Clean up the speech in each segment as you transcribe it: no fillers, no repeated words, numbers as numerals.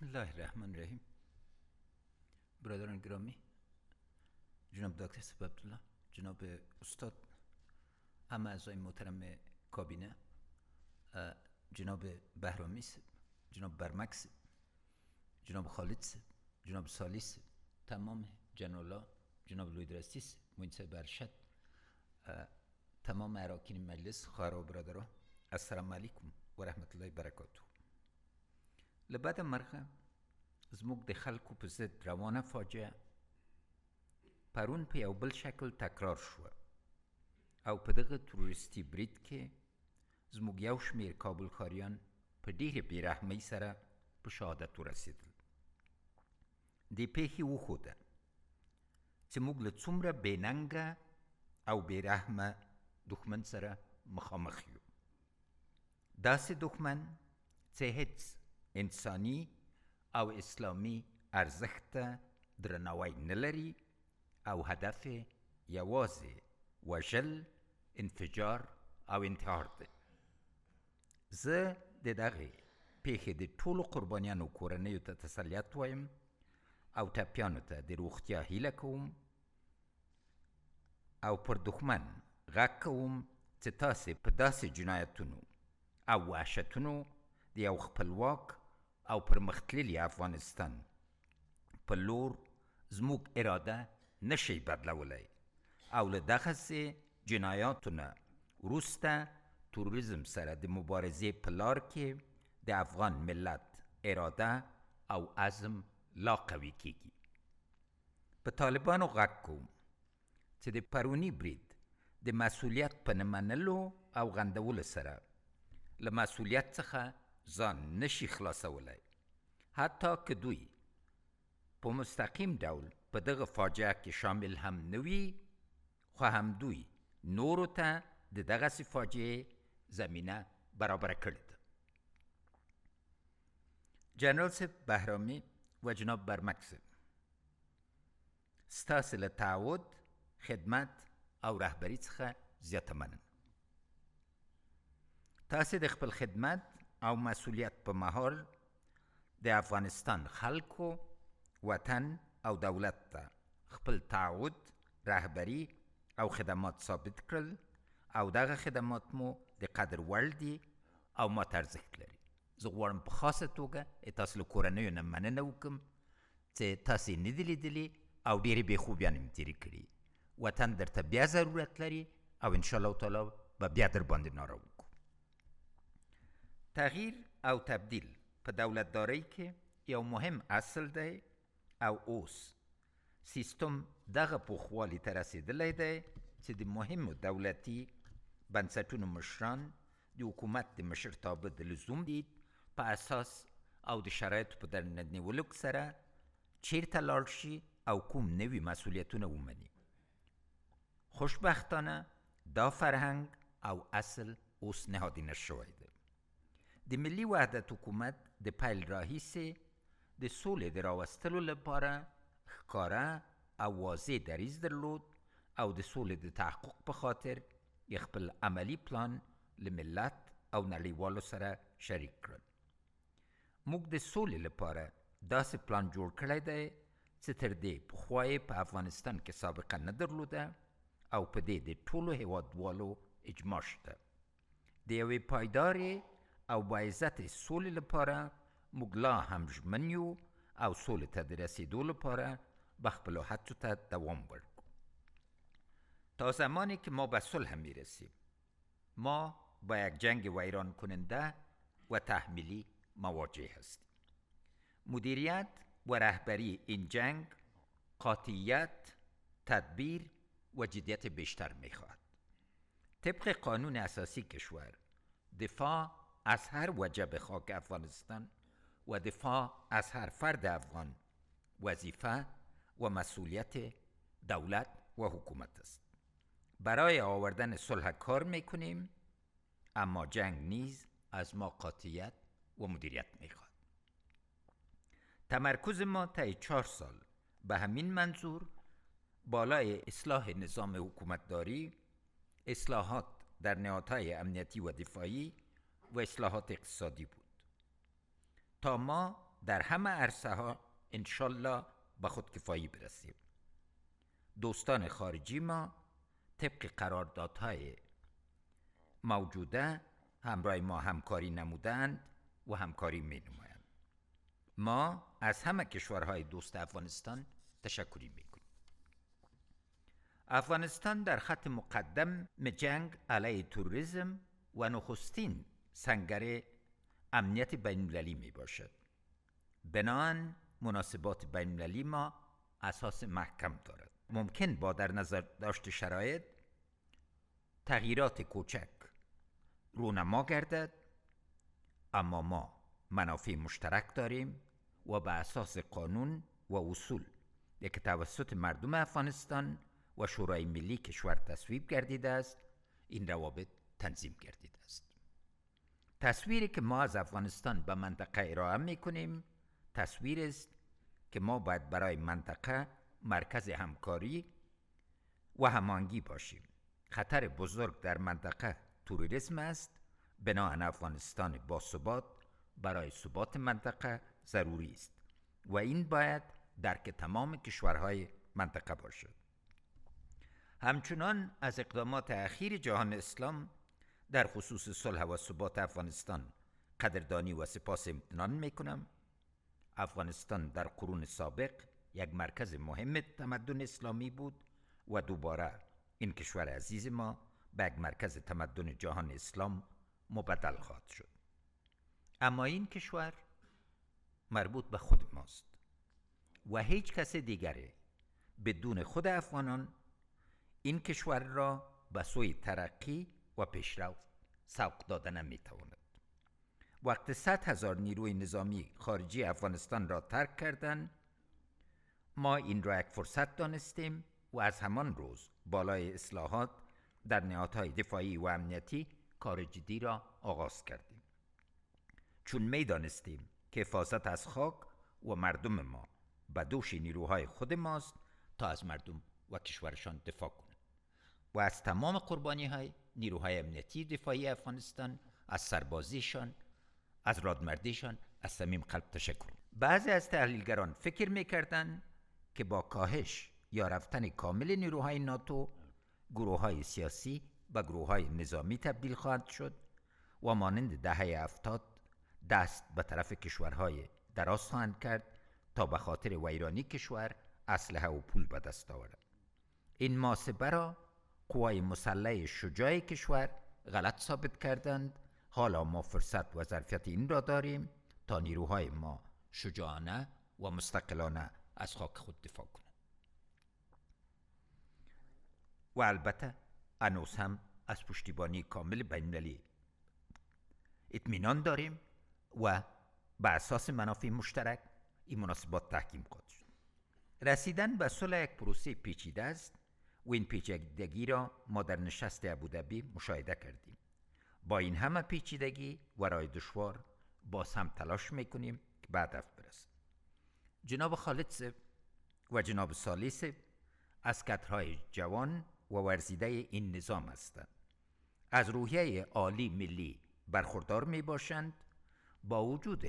بسم الله الرحمن الرحیم. برادران گرامی، جناب دکتر سیب عبدالله، جناب استاد، همه اعضای محترم کابینه، جناب بهرامی سیب، جناب برمک سیب، جناب خالد سیب، جناب سالی سیب، تمام جنرالا، جناب لویدرستی سیب، موین صاحب ارشد، تمام اراکین مجلس، خواهر و برادران، السلام علیکم و رحمت الله برکاته. لبعد مرغه زموږ د خلکو په ضد روانه فاجعه پرون په یو بل شکل تکرار شوه او په دغه تروریستي برید کې زموږ یو شمېر کابلخاریان په ډېرې بېرحمۍ سره په شهادت ورسېدل. دې پېښې وښوده چې موږ له څومره بېننګه او بېرحمه دښمن سره مخامخ یو. داسې دښمن چې هېڅ انساني او اسلامي ارزښت ته درناوی نه لري او هدف یې یوازې وژل، انفجار او انتحار دی. زه د دغې پېښې د ټولو قربانیانو کورنیو ته تسلیت وایم او ټپیانو ته د روغتیا هیله کوم او پر دښمن غږ کوم چې تاسې په داسې جنایتونو او وحشتونو د یو خپلواک او پرمختللي افغانستان په لور زموږ اراده نشئ بدلولی او له دغسې جنایاتو نه وروسته تروریزم سره د مبارزې په لار کې د افغان ملت اراده او عزم لا قوي کیږي. په طالبانو غږ کوم چې د پروني برید د مسئولیت په نه منلو او غندولو سره له مسئولیت څخه ځان نشي خلاصولی، حتی که دوی په مستقیم ډول په دغه فاجعه کې شامل هم نه وي، خو هم دوی نورو ته د دغسې فاجعې زمینه برابره کړې ده. جنرال صاحب بهرامی و جناب برمک صاحب، ستاسې له تعهد، خدمت او رهبري څخه زیاته مننه. تاسې د خپل خدمت او مسئولیت په مهال د افغانستان خلکو، وطن او دولت ته خپل تعهد، رهبري او خدمات ثابت کړل او دغه خدمات مو د قدر وړ دي او ماته ارزښت لري. زه غواړم په خاصه توګه تاسو له کورنیو نه مننه وکړم چې تاسې یې نه دي لیدلي او ډېرې بېخوبیانې مې تېرې کړي. وطن درته بیا ضرورت لري او انشاءالله تعالی به بیا در باندې ناره وکړو. تغییر او تبدیل په دولتدارۍ کې یو مهم اصل دی او اوس سیستم دغه پوخوالي ته رسېدلی دی چې د مهمو دولتي بنسټونو مشران د حکومت د مشرتابه د لزوم دید په اساس او د شرایطو په درنه نیولو سره چیرته لاړ شي او کوم نوي مسئولیتونه ومني. خوشبختانه دا فرهنګ او اصل اوس نهادینه شوی دی. د ملي وحدت حکومت د پیل راهیسې د سولې د راوستلو لپاره ښکاره او واضح دریځ درلود او د سولې د تحقق په خاطر یې خپل عملي پلان له ملت او نړیوالو سره شریک کړل. موږ د سولې لپاره داسې پلان جوړ کړی دی چې تر دې پخوا یې په افغانستان کې سابقه نه درلوده او په دې د ټولو هېوادوالو اجماع شته. د یوې پایدارې او باعزت سولې لپاره موږ لا هم ژمن یو او سولې ته د رسېدو لپاره به خپلو هڅو ته دوام ورکړو. تا زمانی که ما به صلح میرسیم ما با یک جنگ ویران کننده و تحمیلی مواجه هستیم. مدیریت و رهبری این جنگ قاطعیت، تدبیر و جدیت بیشتر میخواهد. طبق قانون اساسی کشور دفاع از هر وجب خاک افغانستان و دفاع از هر فرد افغان وظیفه و مسئولیت دولت و حکومت است. برای آوردن صلح کار میکنیم، اما جنگ نیز از ما قاطعیت و مدیریت میخواد. تمرکز ما طی 4 سال به همین منظور بالای اصلاح نظام حکومتداری، اصلاحات در نهادهای امنیتی و دفاعی و اصلاحات اقتصادی بود تا ما در همه عرصه ها انشالله به خودکفایی برسیم. دوستان خارجی ما طبق قراردادهای موجوده همراه ما همکاری نمودند و همکاری می نمایند. ما از همه کشورهای دوست افغانستان تشکری می کنیم. افغانستان در خط مقدم جنگ علیه تروریسم و نخستین سنگر امنیت بین‌المللی می باشد. بنابراین مناسبات بین‌المللی ما اساس محکم دارد. ممکن با در نظر داشت شرایط تغییرات کوچک رونما گردد، اما ما منافع مشترک داریم و به اساس قانون و اصول که توسط مردم افغانستان و شورای ملی کشور تصویب گردیده است، این روابط تنظیم گردیده است. تصویری که ما از افغانستان به منطقه ارائه می‌کنیم تصویر است که ما باید برای منطقه مرکز همکاری و هماهنگی باشیم. خطر بزرگ در منطقه تروریسم است. بنابراین افغانستان باثبات برای ثبات منطقه ضروری است و این باید درک تمام کشورهای منطقه باشد. همچنان از اقدامات اخیر جهان اسلام در خصوص صلح و ثبات افغانستان قدردانی و سپاس امتنان میکنم. افغانستان در قرون سابق یک مرکز مهم تمدن اسلامی بود و دوباره این کشور عزیز ما به یک مرکز تمدن جهان اسلام مبدل خواهد شد. اما این کشور مربوط به خود ماست و هیچ کس دیگری بدون خود افغانان این کشور را به سوی ترقی و پیشرفت سوق دادن نمیتواند. وقتی 100,000 نیروی نظامی خارجی افغانستان را ترک کردند، ما این را یک فرصت دانستیم و از همان روز بالای اصلاحات در نهادهای دفاعی و امنیتی کار جدی را آغاز کردیم، چون میدانستیم که حفاظت از خاک و مردم ما به دوش نیروهای خود ماست تا از مردم و کشورشان دفاع کنند و از تمام قربانی‌های نیروهای امنیتی دفاعی افغانستان، از سربازیشان، از رادمردیشان از صمیم قلب تشکر. بعضی از تحلیلگران فکر می‌کردند که با کاهش یا رفتن کامل نیروهای ناتو، گروه‌های سیاسی به گروه‌های نظامی تبدیل خواهد شد و مانند دهه 70 دست به طرف کشورهای دراز خواهند کرد تا به خاطر ویرانی کشور اسلحه و پول به دست آورد. این محاسبه را قوای مسلح شجاع کشور غلط ثابت کردند. حالا ما فرصت و ظرفیت این را داریم تا نیروهای ما شجاعانه و مستقلانه از خاک خود دفاع کنند. و البته هنوز هم از پشتیبانی کامل بین‌المللی اطمینان داریم و به اساس منافع مشترک این مناسبات تحکیم خواهد شد. رسیدن به صلح یک پروسه پیچیده است و این پیچیدگی را ما در نشست ابوظبی مشاهده کردیم. با این همه پیچیدگی و راه دشوار باز هم تلاش میکنیم که به هدف برسیم. جناب خالد صاحب و جناب صالح صاحب از کادرهای جوان و ورزیده این نظام هستند. از روحیه عالی ملی برخوردار می باشند. با وجود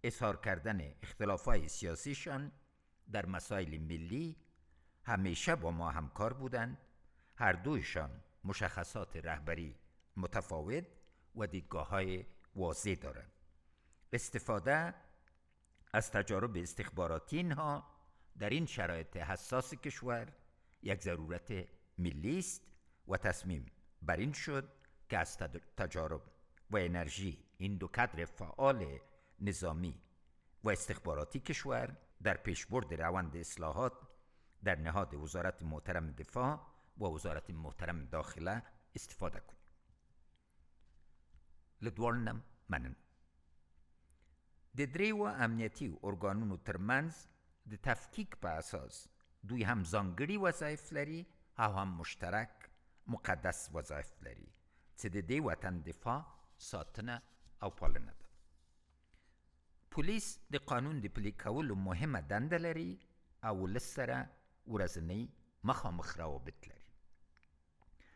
اظهار کردن اختلافات سیاسیشان در مسائل ملی همیشه با ما همکار بودند. هر دویشان مشخصات رهبری متفاوت و دیدگاه‌های واضح دارند. استفاده از تجارب استخباراتی اینها در این شرایط حساس کشور یک ضرورت ملی است و تصمیم بر این شد که از تجارب و انرژی این دو کادر فعال نظامی و استخباراتی کشور در پیشبرد روند اصلاحات در نهاد وزارت محترم دفاع و وزارت محترم داخله استفاده کنیم. لدوړنم مننه. د دریو امنیتي ارګانونو ترمنځ د تفکیک په اساس دوی هم ځانګړي وظایف لري او هم مشترک مقدس وظایف لري چې د دې وطن دفاع، ساتنه او پالنه ده. پولیس د قانون د پلي کولو مهمه دنده لري او ولس سره ورځنی مخامخ روابط لري.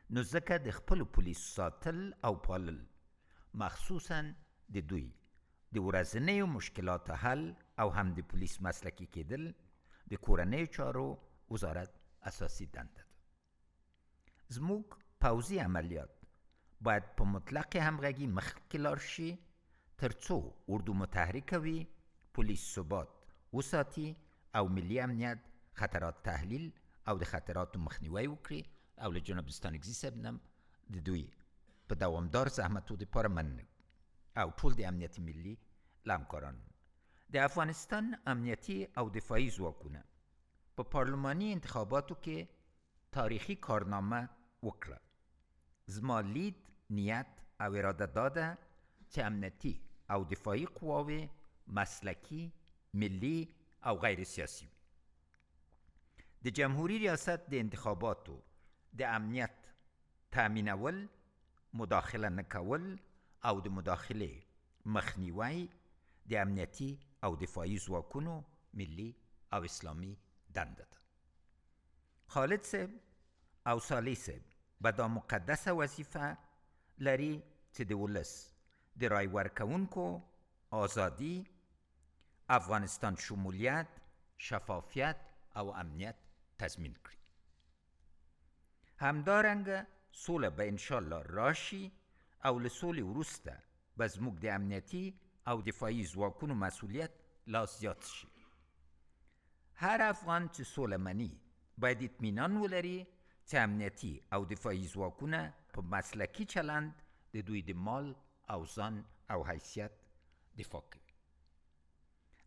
نو ځکه د خپلو پولیسو ساتل او پالل مخصوصا د دوی د ورځنیو مشکلاتو حل او هم د پولیس مسلکي کېدل د کورنیو چارو وزارت اساسي دنده ده. زموږ پوځي عملیات باید په مطلق همغږي مخکې لاړ شي تر څو اردو متحرکه وي، پولیس ثبات وساتي او ملي امنیت خطرات تحلیل او د خطراتو مخنیوی وکړي او له جناب ستانکزي صاحب نه د دوی په دوامدار زحمتو دپاره مننه او ټول د امنیت ملي له همکارانو. د افغانستان امنیتي او دفاعي ځواکونه په پارلماني انتخاباتو کې تاریخي کارنامه وکړه. زما لید، نیت او اراده داده چې امنیتي او دفاعي قواوې مسلکي، ملي او غیر سیاسي وي. د جمهوری ریاست د انتخاباتو د امنیت تامینول، مداخله نه کول او د مداخله مخنیوی د امنیتي او دفاعي ځواکونو ملي او اسلامي دنده ده. خالد صاحب او صالح صاحب به دا مقدسه وظیفه لري چې د ولس د رای ورکوونکو آزادي، افغانستان شمولیت، شفافیت او امنیت تضمین کړي. همدارنګه سوله به انشاءالله راشي او له سولې وروسته به زموږ د امنیتي او دفاعي ځواکونو مسؤلیت لا زیات شي. هر افغان چې سوله مني باید اطمینان ولري چې امنیتي او دفاعي ځواکونه په مسلکي چلند د دوی د مال او ځان او حیثیت دفاع کوي.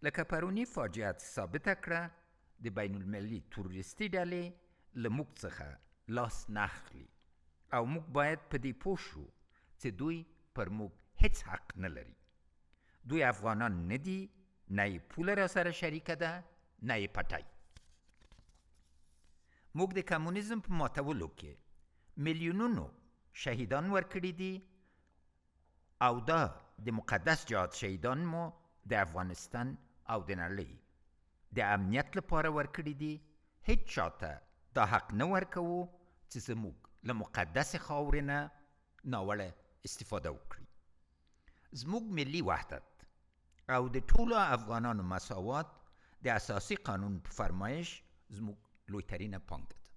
لکه پرونی فاجعه ثابته کړه د بین المللي تروریستي ډلې له موږ څخه لاس نه اخلي او موږ باید په دې پوه شو چې دوی پر موږ هیڅ حق نه لري. دوی افغانان نه دي، نه یې پوله را سره شریکه ده، نه یې پټی. موږ د کمونیزم په ماتولو کې میلیونونو شهیدان ورکړي دي او دا د مقدس جهاد شهیدان مو د افغانستان او د نړۍ د امنیت لپاره ورکړي دي. هیڅ چاته دا حق نه ورکوو چې زموږ له مقدس خاورې نه ناوړه استفاده وکړي. زموږ ملي وحدت او د ټولو افغانانو مساوات د اساسي قانون په فرمایش زموږ لویترینه پانګه ده.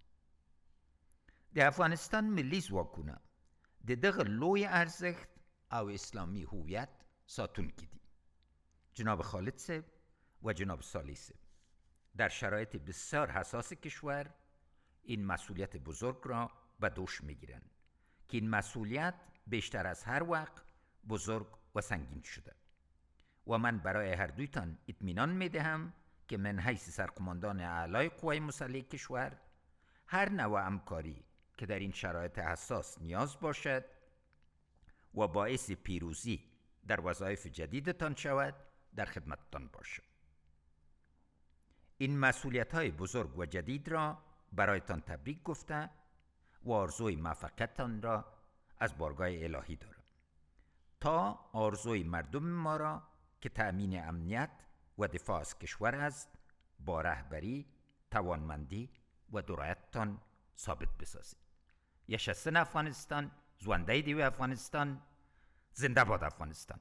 د افغانستان ملي ځواکونه د دغه لوی ارزښت او اسلامي هویت ساتونکي دي. جناب خالد صاحب و جناب صالح صاحب در شرایط بسیار حساس کشور این مسئولیت بزرگ را به دوش میگیرند که این مسئولیت بیشتر از هر وقت بزرگ و سنگین شده و من برای هر دویتان اطمینان میدهم که من حیث سرقماندان اعلای قوای مسلح کشور هر نوع همکاری که در این شرایط حساس نیاز باشد و باعث پیروزی در وظایف جدیدتان شود در خدمتتان باشد. این مسئولیت‌های بزرگ و جدید را برایتان تبریک گفته و آرزوی موفقیتتان را از بارگاه الهی دارم تا آرزوی مردم ما را که تأمین امنیت و دفاع از کشور است با رهبری، توانمندی و درایتتان ثابت بسازید. yaşasın افغانستان، زنده دیو افغانستان، زنده باد افغانستان.